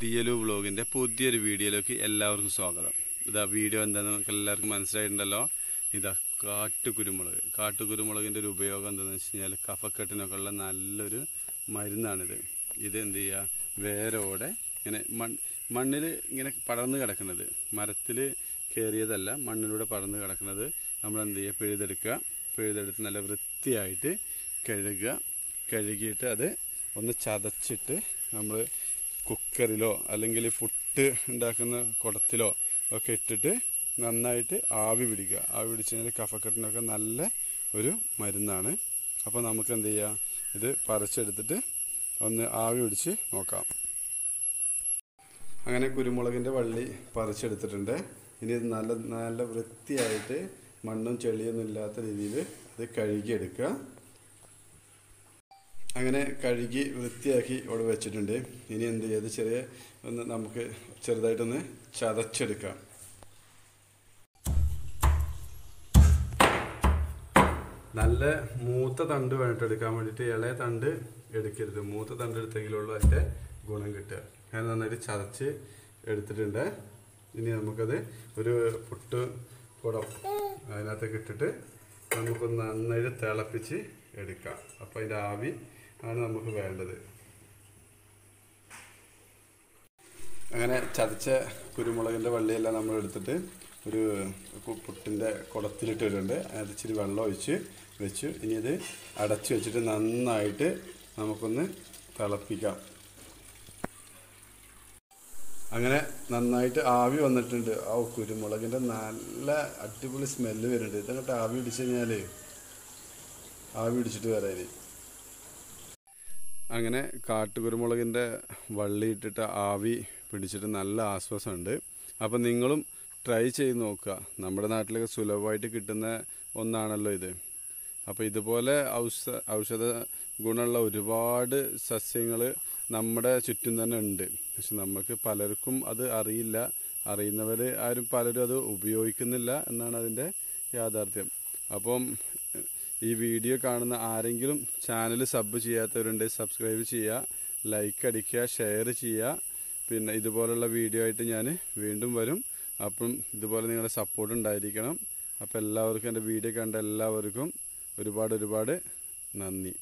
ദിയലു വ്ളോഗിൻ്റെ പുതിയൊരു വീഡിയോയിലേക്ക് എല്ലാവർക്കും സ്വാഗതം. ഇതാ വീഡിയോ എന്താണെന്ന് നമുക്ക് എല്ലാവർക്കും മനസ്സിലായിട്ടുണ്ടല്ലോ. ഇതാ കാട്ടുകുരുമുളകിൻ്റെ ഒരു ഉപയോഗം എന്താണെന്ന് വെച്ച് കഴിഞ്ഞാൽ കഫക്കെട്ടിനൊക്കെ ഉള്ള നല്ലൊരു മരുന്നാണിത്. ഇത് എന്ത് ചെയ്യുക, വേരോടെ ഇങ്ങനെ മണ്ണിൽ ഇങ്ങനെ പടർന്ന് കിടക്കുന്നത്, മരത്തിൽ കയറിയതല്ല, മണ്ണിലൂടെ പടർന്ന് കിടക്കുന്നത് നമ്മൾ എന്ത് ചെയ്യുക, പിഴുതെടുത്ത് നല്ല വൃത്തിയായിട്ട് കഴുകിയിട്ട് അത് ഒന്ന് ചതച്ചിട്ട് നമ്മൾ കുക്കറിലോ അല്ലെങ്കിൽ പുട്ട് ഉണ്ടാക്കുന്ന കുടത്തിലോ ഒക്കെ ഇട്ടിട്ട് നന്നായിട്ട് ആവി പിടിക്കുക. ആവി പിടിച്ച് കഴിഞ്ഞാൽ കഫക്കെട്ടിനൊക്കെ നല്ല ഒരു മരുന്നാണ്. അപ്പോൾ നമുക്ക് എന്ത് ചെയ്യാം, ഇത് പറിച്ചെടുത്തിട്ട് ഒന്ന് ആവി പിടിച്ച് നോക്കാം. അങ്ങനെ കുരുമുളകിൻ്റെ വള്ളി പറിച്ചെടുത്തിട്ടുണ്ട്. ഇനി ഇത് നല്ല വൃത്തിയായിട്ട് മണ്ണും ചെളിയൊന്നും ഇല്ലാത്ത രീതിയിൽ ഇത് കഴുകിയെടുക്കുക. അങ്ങനെ കഴുകി വൃത്തിയാക്കി ഇവിടെ വെച്ചിട്ടുണ്ട്. ഇനി എന്ത് ചെയ്ത് നമുക്ക് ചെറുതായിട്ടൊന്ന് ചതച്ചെടുക്കാം. നല്ല മൂത്ത തണ്ട് വേണ്ടിട്ട് എടുക്കാൻ വേണ്ടിയിട്ട് ഇളയ തണ്ട് എടുക്കരുത്. മൂത്ത തണ്ട് എടുത്തെങ്കിലുള്ളൂ അതിൻ്റെ ഗുണം കിട്ടുക. ഞാൻ നന്നായിട്ട് ചതച്ച് എടുത്തിട്ടുണ്ട്. ഇനി നമുക്കത് ഒരു പുട്ട് കുടം അതിനകത്തേക്ക് ഇട്ടിട്ട് നമുക്കൊന്ന് നന്നായിട്ട് തിളപ്പിച്ച് എടുക്കാം. അപ്പോൾ അതിൻ്റെ ആവി ആണ് നമുക്ക് വേണ്ടത്. അങ്ങനെ ചതച്ച കുരുമുളകിൻ്റെ വള്ളിയെല്ലാം നമ്മൾ എടുത്തിട്ട് ഒരു പുട്ടിൻ്റെ കുടത്തിലിട്ടിട്ടുണ്ട്. അതിനകത്ത് ഇച്ചിരി വെള്ളം ഒഴിച്ച് വെച്ചു. ഇനി ഇത് അടച്ച് വെച്ചിട്ട് നന്നായിട്ട് നമുക്കൊന്ന് തിളപ്പിക്കാം. അങ്ങനെ നന്നായിട്ട് ആവി വന്നിട്ടുണ്ട്. ആ കുരുമുളകിൻ്റെ നല്ല അടിപൊളി സ്മെല്ല് വരുന്നുണ്ട്. ഇതങ്ങോട്ട് ആവി പിടിച്ച് കഴിഞ്ഞാൽ ആവി പിടിച്ചിട്ട് വരാൻ. അങ്ങനെ കാട്ടുകുരുമുളകിൻ്റെ വള്ളി ഇട്ടിട്ട് ആവി പിടിച്ചിട്ട് നല്ല ആശ്വാസമുണ്ട്. അപ്പം നിങ്ങളും ട്രൈ ചെയ്ത് നോക്കുക. നമ്മുടെ നാട്ടിലൊക്കെ സുലഭമായിട്ട് കിട്ടുന്ന ഒന്നാണല്ലോ ഇത്. അപ്പോൾ ഇതുപോലെ ഔഷധ ഗുണമുള്ള ഒരുപാട് സസ്യങ്ങൾ നമ്മുടെ ചുറ്റും തന്നെ ഉണ്ട്. പക്ഷെ നമുക്ക് പലർക്കും അത് അറിയില്ല. അറിയുന്നവർ പലരും അത് ഉപയോഗിക്കുന്നില്ല എന്നാണ് അതിൻ്റെ യാഥാർത്ഥ്യം. അപ്പം ഈ വീഡിയോ കാണുന്ന ആരെങ്കിലും ചാനൽ സബ് ചെയ്യാത്തവരുണ്ടെങ്കിൽ സബ്സ്ക്രൈബ് ചെയ്യുക, ലൈക്ക് അടിക്കുക, ഷെയർ ചെയ്യുക. പിന്നെ ഇതുപോലുള്ള വീഡിയോ ആയിട്ട് ഞാൻ വീണ്ടും വരും. അപ്പം ഇതുപോലെ നിങ്ങളുടെ സപ്പോർട്ട് ഉണ്ടായിരിക്കണം. അപ്പോൾ എല്ലാവർക്കും എൻ്റെ വീഡിയോ കണ്ട എല്ലാവർക്കും ഒരുപാട് നന്ദി.